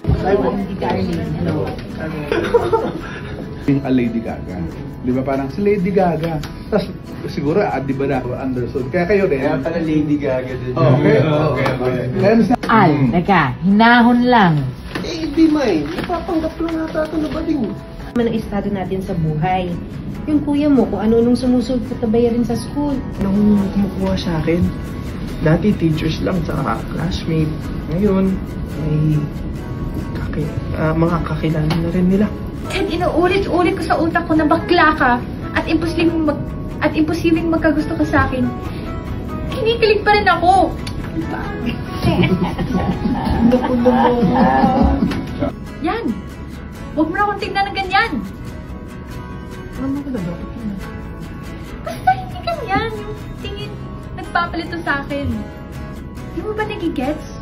Hindi darling, no. Yung a Lady Gaga. Di ba parang si Lady Gaga. Tapos siguro, di ba na understood. Kaya kayo din. Kaya pala Lady Gaga din. Okay. Al, teka, hinahon lang. Eh, di may. Napapanggap lang nata ito na bading. Naman ang estado natin sa buhay. Yung kuya mo, kung ano nung sumusulpot na bayarin sa school. Nung kumukuha sa akin, dati teachers lang sa classmate. Ngayon, may mga kakilala na rin nila. Kahit inuulit-ulit ko sa utak ko na bakla ka at imposibleng magkagusto ka sa akin, kinikilig pa rin ako. Yan! Huwag mo na akong tignan ng ganyan. Ano ka na dapat yun? Basta hindi ganyan. Yung tingin nagpapalito sa akin. Di mo ba nagigets?